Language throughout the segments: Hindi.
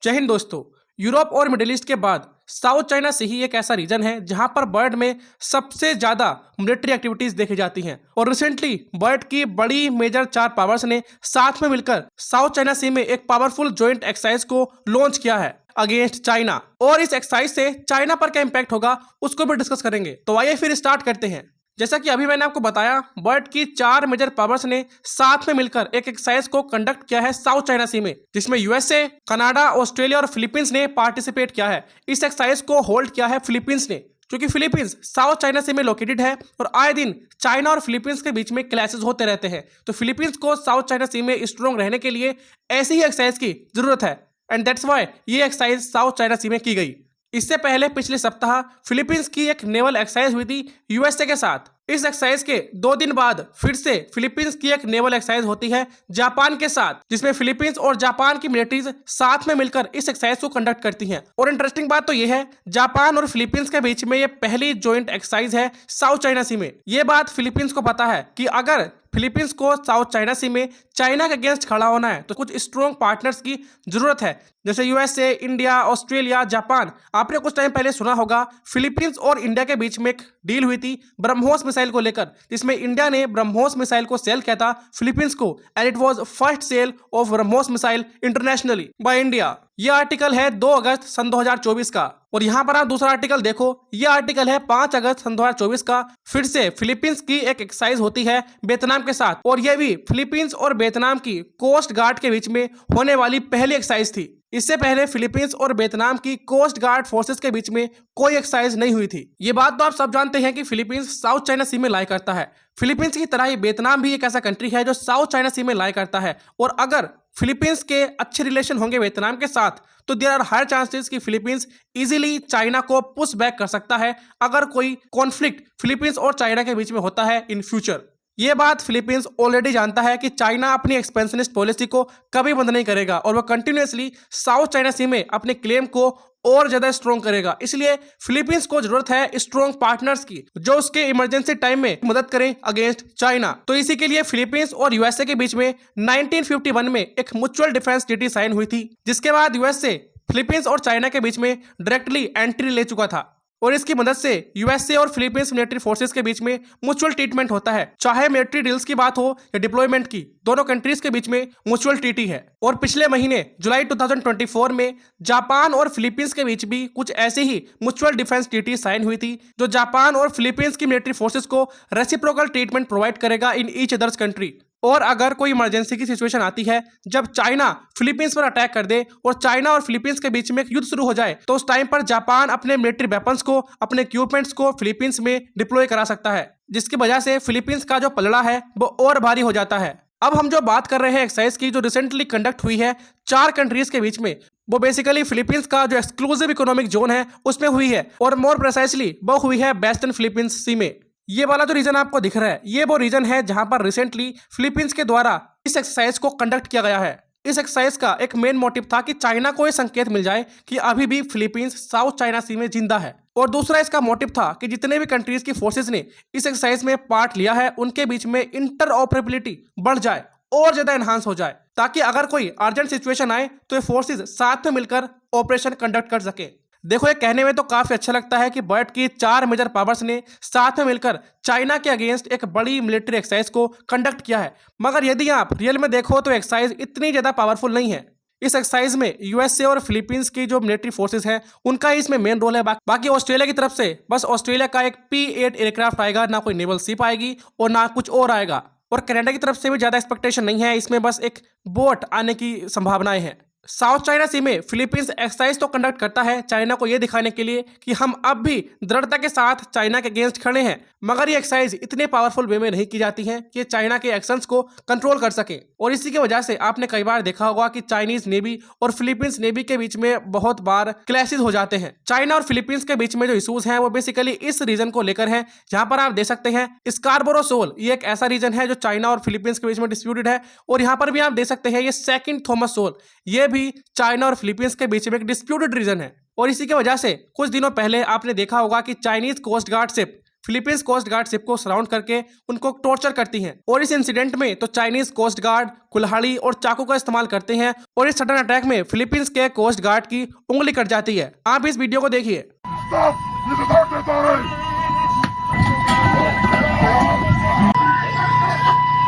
जय हिंद दोस्तों। यूरोप और मिडिल ईस्ट के बाद साउथ चाइना सी ही एक ऐसा रीजन है जहां पर बर्ड में सबसे ज्यादा मिलिट्री एक्टिविटीज देखी जाती हैं और रिसेंटली बर्ड की बड़ी मेजर 4 पावर्स ने साथ में मिलकर साउथ चाइना सी में एक पावरफुल जॉइंट एक्सरसाइज को लॉन्च किया है अगेंस्ट चाइना। और इस एक्सरसाइज से चाइना पर क्या इंपैक्ट होगा उसको भी डिस्कस करेंगे। तो आइए फिर स्टार्ट करते हैं। जैसा कि अभी मैंने आपको बताया, बर्ड की 4 मेजर पावर्स ने साथ में मिलकर एक एक्सरसाइज को कंडक्ट किया है साउथ चाइना सी में, जिसमें यूएसए, कनाडा, ऑस्ट्रेलिया और फिलीपींस ने पार्टिसिपेट किया है। इस एक्सरसाइज को होल्ड किया है फिलीपींस ने, क्योंकि फिलीपींस साउथ चाइना सी में लोकेटेड है और आए दिन चाइना और फिलीपींस के बीच में क्लैशेस होते रहते हैं। तो फिलीपींस को साउथ चाइना सी में स्ट्रॉन्ग रहने के लिए ऐसी ही एक्सरसाइज की जरूरत है एंड दैट्स व्हाई ये एक्सरसाइज साउथ चाइना सी में की गई। इससे पहले पिछले सप्ताह फिलीपींस की एक नेवल एक्सरसाइज हुई थी यूएसए के साथ। इस एक्सरसाइज के 2 दिन बाद फिर से फिलीपींस की एक नेवल एक्सरसाइज होती है जापान के साथ, जिसमें फिलीपींस और जापान की मिलिट्रीज साथ में मिलकर इस एक्सरसाइज को कंडक्ट करती हैं। और इंटरेस्टिंग बात तो यह है, जापान और फिलीपींस के बीच में यह पहली जॉइंट एक्सरसाइज है साउथ चाइना सी में। यह बात फिलीपींस को पता है कि अगर फिलीपींस को साउथ चाइना सी में चाइना के अगेंस्ट खड़ा होना है तो कुछ स्ट्रॉन्ग पार्टनर्स की जरूरत है, जैसे यूएसए, इंडिया, ऑस्ट्रेलिया, जापान। आपने कुछ टाइम पहले सुना होगा फिलीपींस और इंडिया के बीच में एक डील हुई थी ब्रह्मोस मिसाइल को लेकर, जिसमें इंडिया ने ब्रह्मोस मिसाइल को सेल किया था फिलीपींस को and it was first sale of BrahMos missile internationally by India. यह आर्टिकल है 2 अगस्त सन 2024 का। और यहां पर आप दूसरा आर्टिकल देखो, यह आर्टिकल है 5 अगस्त सन 2024 का। फिर से फिलीपींस की एक एक्सरसाइज होती है वियतनाम के साथ और यह भी फिलीपींस और वियतनाम की कोस्ट गार्ड के बीच में होने वाली पहली एक्सरसाइज थी। इससे पहले फिलीपींस और वियतनाम की कोस्ट गार्ड फोर्सेस के बीच में कोई एक्सरसाइज नहीं हुई थी। ये बात तो आप सब जानते हैं कि फिलीपींस साउथ चाइना सी में लाई करता है। फिलीपींस की तरह ही वियतनाम भी एक ऐसा कंट्री है जो साउथ चाइना सी में लाई करता है और अगर फिलीपींस के अच्छे रिलेशन होंगे वियतनाम के साथ तो देयर आर हायर चांसेस कि फिलीपींस इजीली चाइना को पुश बैक कर सकता है अगर कोई कॉन्फ्लिक्ट फिलीपींस और चाइना के बीच में होता है इन फ्यूचर। ये बात फिलीपींस ऑलरेडी जानता है कि चाइना अपनी एक्सपेंशनिस्ट पॉलिसी को कभी बंद नहीं करेगा और वह कंटिन्यूअसली साउथ चाइना सी में अपने क्लेम को और ज्यादा स्ट्रॉन्ग करेगा। इसलिए फिलीपींस को जरूरत है स्ट्रॉन्ग पार्टनर्स की जो उसके इमरजेंसी टाइम में मदद करें अगेंस्ट चाइना। तो इसी के लिए फिलीपींस और यूएसए के बीच में 1951 में एक म्यूचुअल डिफेंस ट्रीटी साइन हुई थी, जिसके बाद यूएसए फिलीपींस और चाइना के बीच में डायरेक्टली एंट्री ले चुका था और इसकी मदद से यूएसए और फिलीपींस मिलिट्री फोर्सेस के बीच में म्यूचुअल ट्रीटमेंट होता है। चाहे मिलिट्री डील्स की बात हो या डिप्लॉयमेंट की, दोनों कंट्रीज के बीच में म्यूचुअल ट्रीटी है। और पिछले महीने जुलाई 2024 में जापान और फिलीपींस के बीच भी कुछ ऐसी ही म्यूचुअल डिफेंस ट्रीटी साइन हुई थी, जो जापान और फिलीपींस की मिलिट्री फोर्सेस को रेसिप्रोकल ट्रीटमेंट प्रोवाइड करेगा इन ईच अदर्स कंट्री। और अगर कोई इमरजेंसी की सिचुएशन आती है, जब चाइना फिलीपींस पर अटैक कर दे और चाइना और फिलीपींस के बीच में एक युद्ध शुरू हो जाए, तो उस टाइम पर जापान अपने मिलिट्री वेपन्स को, अपने इक्विपमेंट्स को फिलीपींस में डिप्लॉय करा सकता है, जिसकी वजह से फिलीपींस का जो पलड़ा है वो और भारी हो जाता है। अब हम जो बात कर रहे हैं एक्सरसाइज की, जो रिसेंटली कंडक्ट हुई है 4 कंट्रीज के बीच में, वो बेसिकली फिलीपींस का जो एक्सक्लूसिव इकोनॉमिक जोन है उसमें हुई है और मोर प्रिसाइसली वो हुई है वेस्टर्न फिलीपींस सी में। ये वाला जो रीजन आपको दिख रहा है, ये वो रीजन है जहां पर रिसेंटली फिलीपींस के द्वारा इस एक्सरसाइज को कंडक्ट किया गया है। इस एक्सरसाइज का एक मेन मोटिव था कि चाइना को यह संकेत मिल जाए कि अभी भी फिलीपींस साउथ चाइना सी में जिंदा है। और दूसरा इसका मोटिव था कि जितने भी कंट्रीज की फोर्सेस ने इस एक्सरसाइज में पार्ट लिया है उनके बीच में इंटरऑपरेबिलिटी बढ़ जाए और ज्यादा एनहांस हो जाए, ताकि अगर कोई अर्जेंट सिचुएशन आए तो ये फोर्सेज साथ में मिलकर ऑपरेशन कंडक्ट कर सके। देखो, ये कहने में तो काफी अच्छा लगता है कि बर्ड की 4 मेजर पावर्स ने साथ में मिलकर चाइना के अगेंस्ट एक बड़ी मिलिट्री एक्सरसाइज को कंडक्ट किया है, मगर यदि आप रियल में देखो तो एक्सरसाइज इतनी ज्यादा पावरफुल नहीं है। इस एक्सरसाइज में यूएसए और फिलीपींस की जो मिलिट्री फोर्सेस हैं उनका ही इसमें मेन रोल है। बाकी ऑस्ट्रेलिया की तरफ से बस ऑस्ट्रेलिया का एक P-8 एयरक्राफ्ट आएगा, ना कोई नेवल शिप आएगी और ना कुछ और आएगा। और कनाडा की तरफ से भी ज्यादा एक्सपेक्टेशन नहीं है, इसमें बस एक बोट आने की संभावनाएं हैं। साउथ चाइना सी में फिलीपींस एक्सरसाइज तो कंडक्ट करता है चाइना को यह दिखाने के लिए कि हम अब भी दृढ़ता के साथ चाइना के अगेंस्ट खड़े हैं, मगर ये एक्सरसाइज इतने पावरफुल वे में नहीं की जाती है कि चाइना के एक्शंस को कंट्रोल कर सके। और इसी की वजह से आपने कई बार देखा होगा कि चाइनीज नेवी और फिलीपींस नेवी के बीच में बहुत बार क्लैशेस हो जाते हैं। चाइना और फिलीपींस के बीच में जो इशूज हैं वो बेसिकली इस रीजन को लेकर है, जहां पर आप देख सकते हैं स्कार्बोरो शोल, ये एक ऐसा रीजन है जो चाइना और फिलीपींस के बीच में डिस्प्यूटेड है। और यहाँ पर भी आप देख सकते हैं ये सेकंड थॉमस शोल, ये भी चाइना और फिलीपींस के बीच में एक डिस्प्यूटेड रीजन है। और इसी की वजह से कुछ दिनों पहले आपने देखा होगा कि Chinese coast guard ship Philippines coast guard ship को सराउंड करके उनको टॉर्चर करती हैं। और इस इंसिडेंट में तो चाइनीज कोस्ट गार्ड कुल्हाड़ी और चाकू का इस्तेमाल करते हैं और इस सडन अटैक में फिलीपींस के कोस्ट गार्ड की उंगली कट जाती है। आप इस वीडियो को देखिए।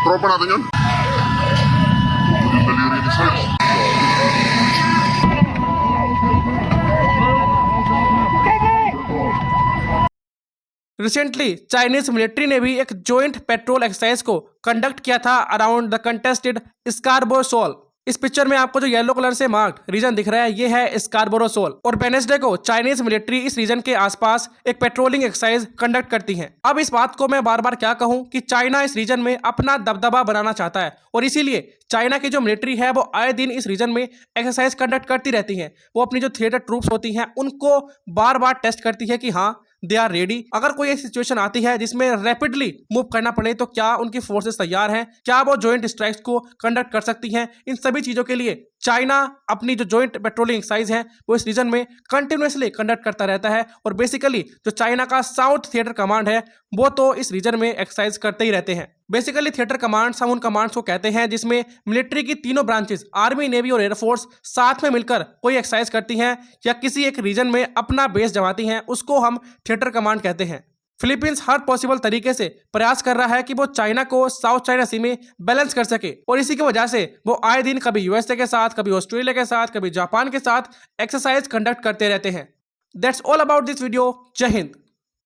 Tropa natin yun. Yung daliri ni Sarge. Recently Chinese military ने भी एक जॉइंट पेट्रोल एक्सरसाइज को कंडक्ट किया था around the contested Scarborough Shoal. इस पिक्चर में आपको जो येलो कलर से मार्क्ड रीजन दिख रहा है ये है स्कारबोरो शोल और वेडनेसडे को चाइनीज मिलिट्री इस रीजन के आसपास एक पेट्रोलिंग एक्सरसाइज कंडक्ट करती है। अब इस बात को मैं बार बार क्या कहूं कि चाइना इस रीजन में अपना दबदबा बनाना चाहता है और इसीलिए चाइना की जो मिलिट्री है वो आए दिन इस रीजन में एक्सरसाइज कंडक्ट करती रहती है। वो अपनी जो थिएटर ट्रूप्स होती हैं उनको बार बार टेस्ट करती है कि हाँ दे आर रेडी। अगर कोई ऐसी सिचुएशन आती है जिसमें रैपिडली मूव करना पड़े तो क्या उनकी फोर्सेस तैयार हैं, क्या वो जॉइंट स्ट्राइक्स को कंडक्ट कर सकती हैं। इन सभी चीजों के लिए चाइना अपनी जो जॉइंट पेट्रोलिंग एक्सरसाइज है वो इस रीजन में कंटिन्यूसली कंडक्ट करता रहता है और बेसिकली जो चाइना का साउथ थिएटर कमांड है वो तो इस रीजन में एक्सरसाइज करते ही रहते हैं। बेसिकली थिएटर कमांड्स हम उन कमांड्स को कहते हैं जिसमें मिलिट्री की तीनों ब्रांचेस आर्मी, नेवी और एयरफोर्स साथ में मिलकर कोई एक्सरसाइज करती हैं या किसी एक रीजन में अपना बेस जमाती हैं, उसको हम थिएटर कमांड कहते हैं। फिलीपींस हर पॉसिबल तरीके से प्रयास कर रहा है कि वो चाइना को साउथ चाइना सी में बैलेंस कर सके और इसी की वजह से वो आए दिन कभी यूएसए के साथ, कभी ऑस्ट्रेलिया के साथ, कभी जापान के साथ एक्सरसाइज कंडक्ट करते रहते हैं। That's all about this video. जय हिंद।